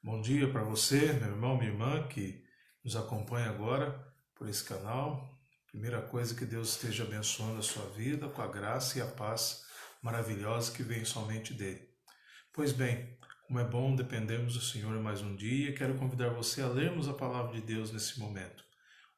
Bom dia para você, meu irmão, minha irmã, que nos acompanha agora por esse canal. Primeira coisa, que Deus esteja abençoando a sua vida com a graça e a paz maravilhosa que vem somente dele. Pois bem, como é bom dependermos do Senhor mais um dia, quero convidar você a lermos a palavra de Deus nesse momento.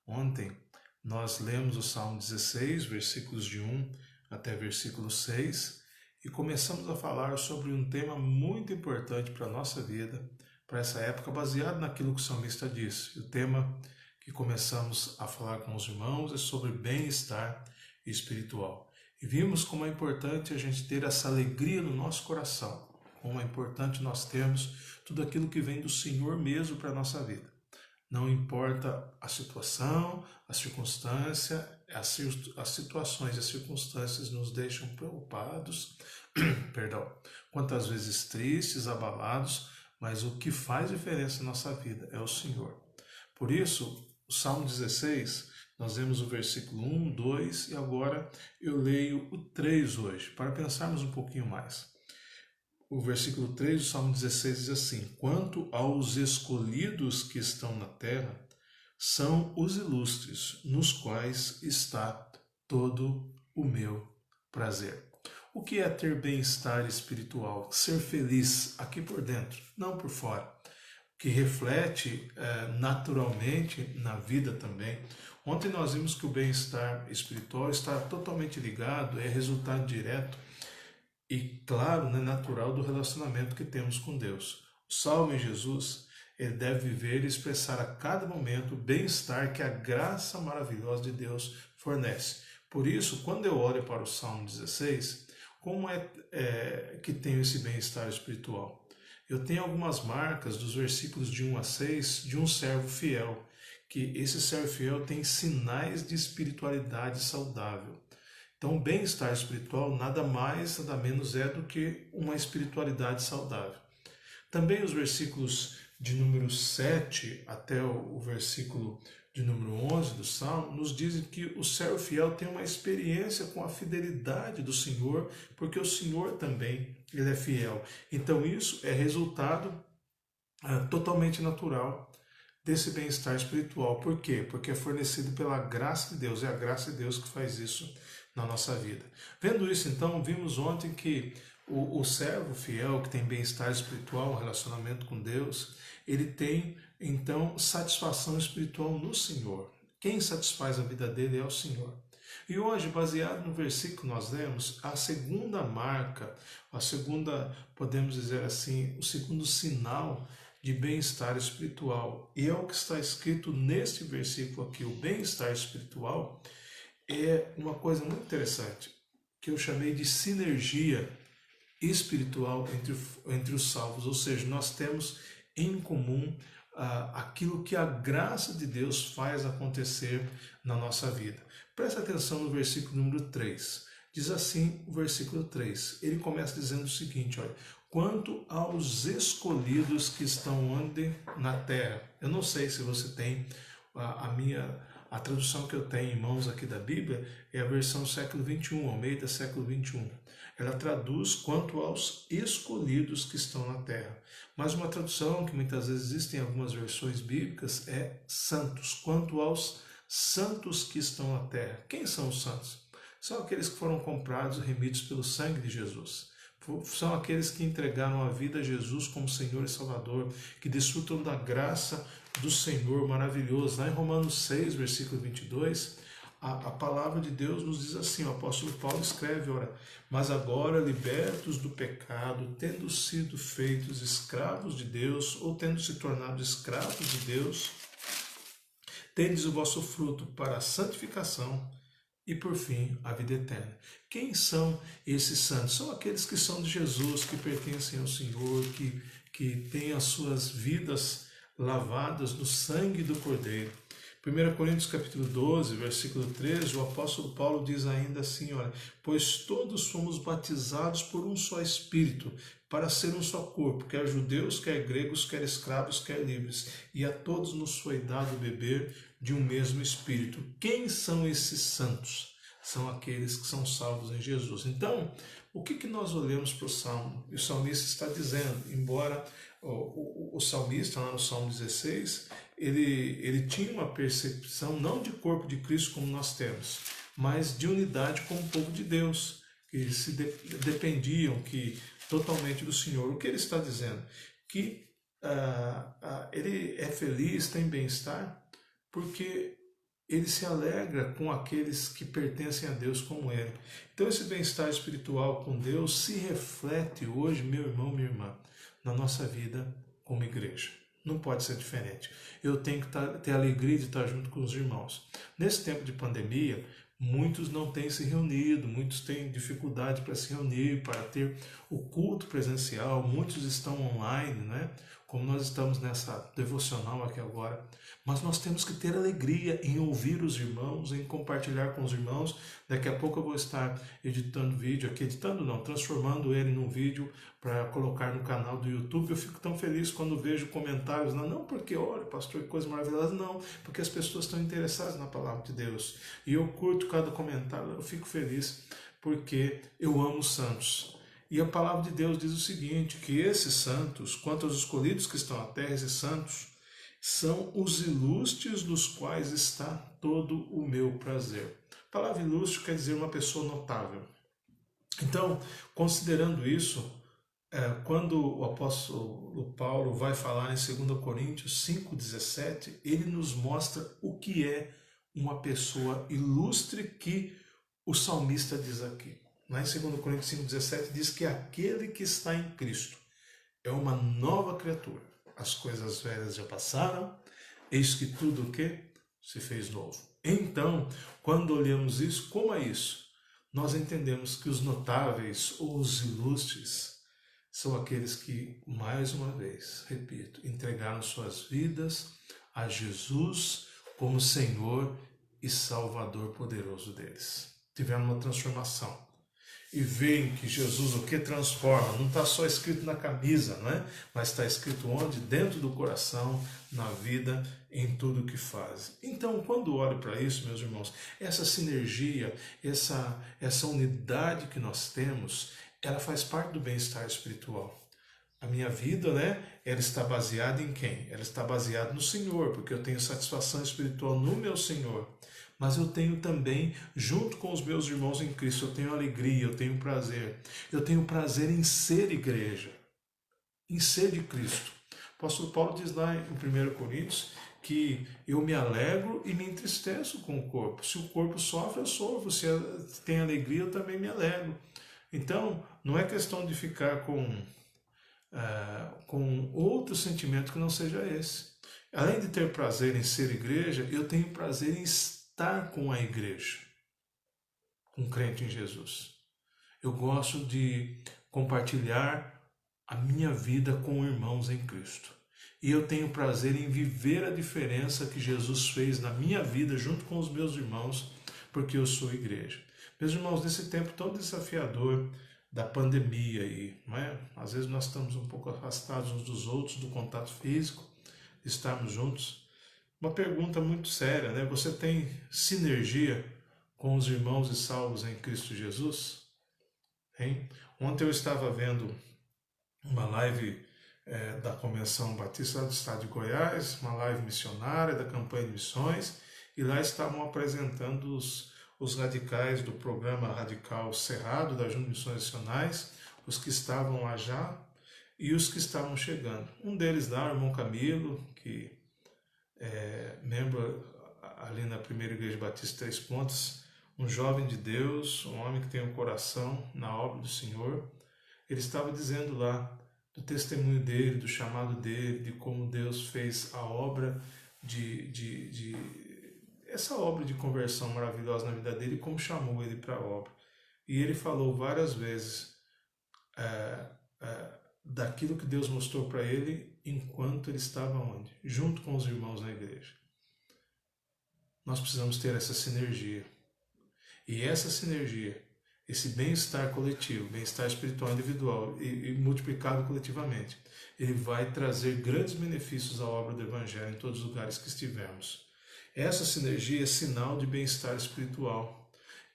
Ontem nós lemos o Salmo 16, versículos de 1 até versículo 6, e começamos a falar sobre um tema muito importante para a nossa vida, para essa época, baseado naquilo que o salmista disse. O tema que começamos a falar com os irmãos é sobre bem-estar espiritual. E vimos como é importante a gente ter essa alegria no nosso coração, como é importante nós termos tudo aquilo que vem do Senhor mesmo para a nossa vida. Não importa a situação, a circunstância, as situações e as circunstâncias nos deixam preocupados, quantas vezes tristes, abalados, mas o que faz diferença na nossa vida é o Senhor. Por isso, o Salmo 16, nós vemos o versículo 1, 2 e agora eu leio o 3 hoje, para pensarmos um pouquinho mais. O versículo 3 do Salmo 16 diz assim: quanto aos escolhidos que estão na terra, são os ilustres, nos quais está todo o meu prazer. O que é ter bem-estar espiritual? Ser feliz aqui por dentro, não por fora. Que reflete naturalmente na vida também. Ontem nós vimos que o bem-estar espiritual está totalmente ligado, é resultado direto e, claro, natural do relacionamento que temos com Deus. O salvo em Jesus, ele deve viver e expressar a cada momento o bem-estar que a graça maravilhosa de Deus fornece. Por isso, quando eu olho para o Salmo 16, como é que tenho esse bem-estar espiritual? Eu tenho algumas marcas dos versículos de 1 a 6 de um servo fiel, que esse servo fiel tem sinais de espiritualidade saudável. Então, o bem-estar espiritual nada mais, nada menos é do que uma espiritualidade saudável. Também os versículos de número 7 até o versículo de número 11 do Salmo nos dizem que o servo fiel tem uma experiência com a fidelidade do Senhor, porque o Senhor também ele é fiel. Então isso é resultado totalmente natural desse bem-estar espiritual. Por quê? Porque é fornecido pela graça de Deus, é a graça de Deus que faz isso na nossa vida. Vendo isso, então, vimos ontem que o servo fiel, que tem bem-estar espiritual, um relacionamento com Deus, ele tem, então, satisfação espiritual no Senhor. Quem satisfaz a vida dele é o Senhor. E hoje, baseado no versículo que nós lemos, a segunda marca, a segunda, podemos dizer assim, o segundo sinal de bem-estar espiritual, e é o que está escrito neste versículo aqui, o bem-estar espiritual, é uma coisa muito interessante, que eu chamei de sinergia espiritual entre os salvos, ou seja, nós temos em comum aquilo que a graça de Deus faz acontecer na nossa vida. Presta atenção no versículo número 3. Diz assim o versículo 3. Ele começa dizendo o seguinte, olha: quanto aos escolhidos que estão onde? Na terra. Eu não sei se você tem a tradução que eu tenho em mãos aqui da Bíblia, é a versão século 21, ao meio da século 21. Ela traduz quanto aos escolhidos que estão na terra. Mas uma tradução que muitas vezes existe em algumas versões bíblicas é santos, quanto aos santos que estão na terra. Quem são os santos? São aqueles que foram comprados e remidos pelo sangue de Jesus. São aqueles que entregaram a vida a Jesus como Senhor e Salvador, que desfrutam da graça do Senhor maravilhoso. Lá em Romanos 6, versículo 22, a palavra de Deus nos diz assim, o apóstolo Paulo escreve, ora, mas agora libertos do pecado, tendo sido feitos escravos de Deus, ou tendo se tornado escravos de Deus, tendes o vosso fruto para a santificação e, por fim, a vida eterna. Quem são esses santos? São aqueles que são de Jesus, que pertencem ao Senhor, que têm as suas vidas lavadas no sangue do Cordeiro. 1 Coríntios capítulo 12, versículo 13, o apóstolo Paulo diz ainda assim, olha, pois todos fomos batizados por um só Espírito, para ser um só corpo, quer judeus, quer gregos, quer escravos, quer livres, e a todos nos foi dado beber de um mesmo Espírito. Quem são esses santos? São aqueles que são salvos em Jesus. Então, O que nós olhamos para o Salmo? E o salmista está dizendo, embora o salmista, lá no Salmo 16, ele tinha uma percepção não de corpo de Cristo como nós temos, mas de unidade como povo de Deus, que se dependiam totalmente do Senhor. O que ele está dizendo? Que ele é feliz, tem bem-estar, porque ele se alegra com aqueles que pertencem a Deus como ele. Então esse bem-estar espiritual com Deus se reflete hoje, meu irmão, minha irmã, na nossa vida como igreja. Não pode ser diferente. Eu tenho que ter a alegria de estar junto com os irmãos. Nesse tempo de pandemia, muitos não têm se reunido, muitos têm dificuldade para se reunir, para ter o culto presencial, muitos estão online, né? Como nós estamos nessa devocional aqui agora. Mas nós temos que ter alegria em ouvir os irmãos, em compartilhar com os irmãos. Daqui a pouco eu vou estar editando vídeo aqui, transformando ele num vídeo para colocar no canal do YouTube. Eu fico tão feliz quando vejo comentários, não porque, olha, pastor, que coisa maravilhosa, não, porque as pessoas estão interessadas na palavra de Deus. E eu curto cada comentário, eu fico feliz porque eu amo os santos. E a palavra de Deus diz o seguinte, que esses santos, quanto aos escolhidos que estão na terra, esses santos, são os ilustres nos quais está todo o meu prazer. A palavra ilustre quer dizer uma pessoa notável. Então, considerando isso, quando o apóstolo Paulo vai falar em 2 Coríntios 5,17, ele nos mostra o que é uma pessoa ilustre que o salmista diz aqui. Lá em 2 Coríntios 5,17 diz que aquele que está em Cristo é uma nova criatura. As coisas velhas já passaram, eis que tudo o que se fez novo. Então, quando olhamos isso, como é isso? Nós entendemos que os notáveis ou os ilustres são aqueles que, mais uma vez, repito, entregaram suas vidas a Jesus como Senhor e Salvador poderoso deles. Tiveram uma transformação. E veem que Jesus o que transforma, não está só escrito na camisa, né? Mas está escrito onde? Dentro do coração, na vida, em tudo que faz. Então, quando olho para isso, meus irmãos, essa sinergia, essa unidade que nós temos, ela faz parte do bem-estar espiritual. A minha vida, né, ela está baseada em quem? Ela está baseada no Senhor, porque eu tenho satisfação espiritual no meu Senhor. Mas eu tenho também, junto com os meus irmãos em Cristo, eu tenho alegria, eu tenho prazer. Eu tenho prazer em ser igreja, em ser de Cristo. O apóstolo Paulo diz lá em 1 Coríntios que eu me alegro e me entristeço com o corpo. Se o corpo sofre, eu sofro. Se tem alegria, eu também me alegro. Então, não é questão de ficar com outro sentimento que não seja esse. Além de ter prazer em ser igreja, eu tenho prazer em estar com a igreja, com crente em Jesus. Eu gosto de compartilhar a minha vida com irmãos em Cristo. E eu tenho prazer em viver a diferença que Jesus fez na minha vida junto com os meus irmãos, porque eu sou igreja. Meus irmãos, nesse tempo tão desafiador da pandemia aí, não é? Às vezes nós estamos um pouco afastados uns dos outros, do contato físico, de estarmos juntos. Uma pergunta muito séria, né? Você tem sinergia com os irmãos e salvos em Cristo Jesus? Hein? Ontem eu estava vendo uma live da Convenção Batista do Estado de Goiás, uma live missionária da campanha de missões, e lá estavam apresentando os radicais do programa Radical Cerrado, da Junta de Missões Nacionais, os que estavam lá já e os que estavam chegando. Um deles lá, o irmão Camilo, que membro ali na Primeira Igreja Batista Três Pontos, um jovem de Deus, um homem que tem um coração na obra do Senhor. Ele estava dizendo lá do testemunho dele, do chamado dele, de como Deus fez a obra essa obra de conversão maravilhosa na vida dele, como chamou ele para a obra. E ele falou várias vezes daquilo que Deus mostrou para ele enquanto ele estava onde? Junto com os irmãos na igreja. Nós precisamos ter essa sinergia. E essa sinergia, esse bem-estar coletivo, bem-estar espiritual individual e multiplicado coletivamente, ele vai trazer grandes benefícios à obra do Evangelho em todos os lugares que estivermos. Essa sinergia é sinal de bem-estar espiritual.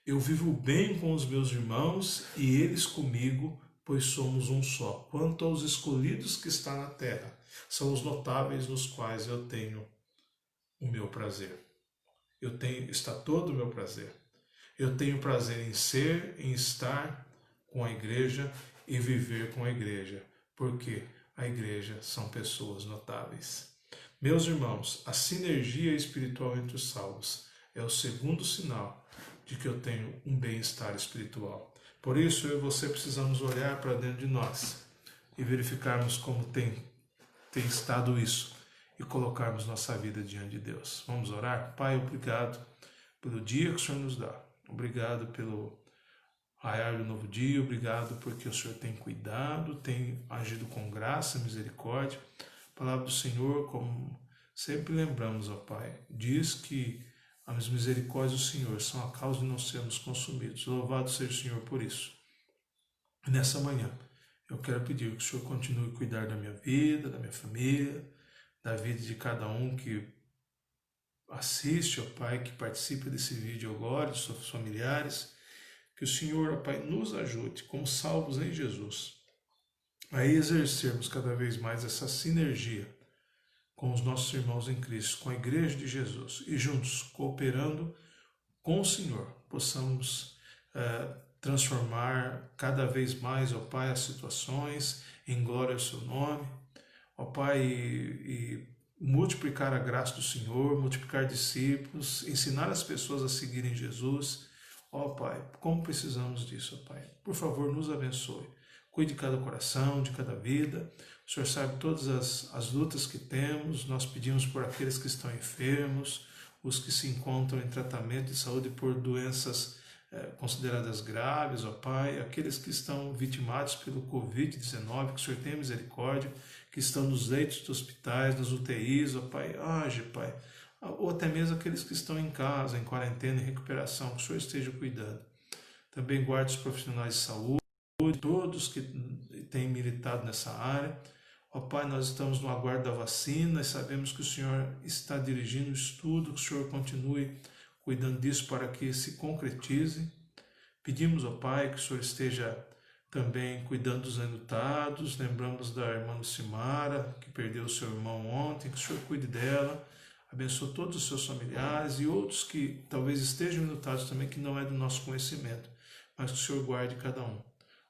Eu vivo bem com os meus irmãos e eles comigo, pois somos um só. Quanto aos escolhidos que está na terra, são os notáveis nos quais eu tenho o meu prazer. Está todo o meu prazer. Eu tenho prazer em ser, em estar com a igreja e viver com a igreja, porque a igreja são pessoas notáveis. Meus irmãos, a sinergia espiritual entre os salvos é o segundo sinal de que eu tenho um bem-estar espiritual. Por isso, eu e você precisamos olhar para dentro de nós e verificarmos como tem estado isso e colocarmos nossa vida diante de Deus. Vamos orar? Pai, obrigado pelo dia que o Senhor nos dá. Obrigado pelo raiar do novo dia. Obrigado porque o Senhor tem cuidado, tem agido com graça, misericórdia. A palavra do Senhor, como sempre lembramos, ó Pai, diz que as misericórdias do Senhor são a causa de não sermos consumidos. Louvado seja o Senhor por isso. Nessa manhã, eu quero pedir que o Senhor continue a cuidar da minha vida, da minha família, da vida de cada um que assiste, ó Pai, que participa desse vídeo agora, de seus familiares. Que o Senhor, ó Pai, nos ajude, como salvos em Jesus, a exercermos cada vez mais essa sinergia com os nossos irmãos em Cristo, com a Igreja de Jesus, e juntos, cooperando com o Senhor, possamos transformar cada vez mais, ó Pai, as situações em glória ao seu nome, ó Pai, e multiplicar a graça do Senhor, multiplicar discípulos, ensinar as pessoas a seguirem Jesus. Ó Pai, como precisamos disso, ó Pai. Por favor, nos abençoe. Cuide de cada coração, de cada vida. O Senhor sabe todas as lutas que temos. Nós pedimos por aqueles que estão enfermos, os que se encontram em tratamento de saúde por doenças consideradas graves, ó Pai, aqueles que estão vitimados pelo Covid-19, que o Senhor tenha misericórdia, que estão nos leitos dos hospitais, nas UTIs, ó Pai, age, Pai, ou até mesmo aqueles que estão em casa, em quarentena, em recuperação, que o Senhor esteja cuidando. Também guarde os profissionais de saúde, todos que têm militado nessa área. Ó Pai, nós estamos no aguardo da vacina e sabemos que o Senhor está dirigindo o estudo, que o Senhor continue cuidando disso para que se concretize. Pedimos, ó Pai, que o Senhor esteja também cuidando dos enlutados. Lembramos da irmã Lucimara, que perdeu o seu irmão ontem, que o Senhor cuide dela. Abençoa todos os seus familiares e outros que talvez estejam enlutados também, que não é do nosso conhecimento, mas que o Senhor guarde cada um.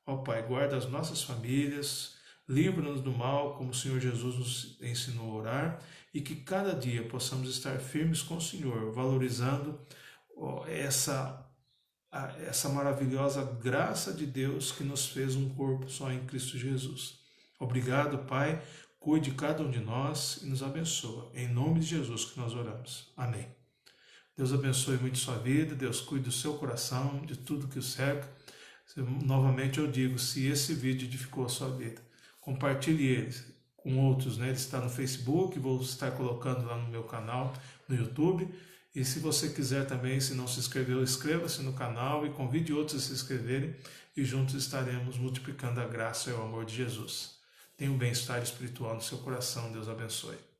Ó Pai, guarda as nossas famílias, livra-nos do mal, como o Senhor Jesus nos ensinou a orar, e que cada dia possamos estar firmes com o Senhor, valorizando essa maravilhosa graça de Deus que nos fez um corpo só em Cristo Jesus. Obrigado, Pai, cuide de cada um de nós e nos abençoa. Em nome de Jesus que nós oramos. Amém. Deus abençoe muito sua vida, Deus cuide do seu coração, de tudo que o cerca. Novamente eu digo, se esse vídeo edificou a sua vida, compartilhe ele com outros, né? Ele está no Facebook, vou estar colocando lá no meu canal, no YouTube. E se você quiser também, se não se inscreveu, inscreva-se no canal e convide outros a se inscreverem e juntos estaremos multiplicando a graça e o amor de Jesus. Tenha um bem-estar espiritual no seu coração. Deus abençoe.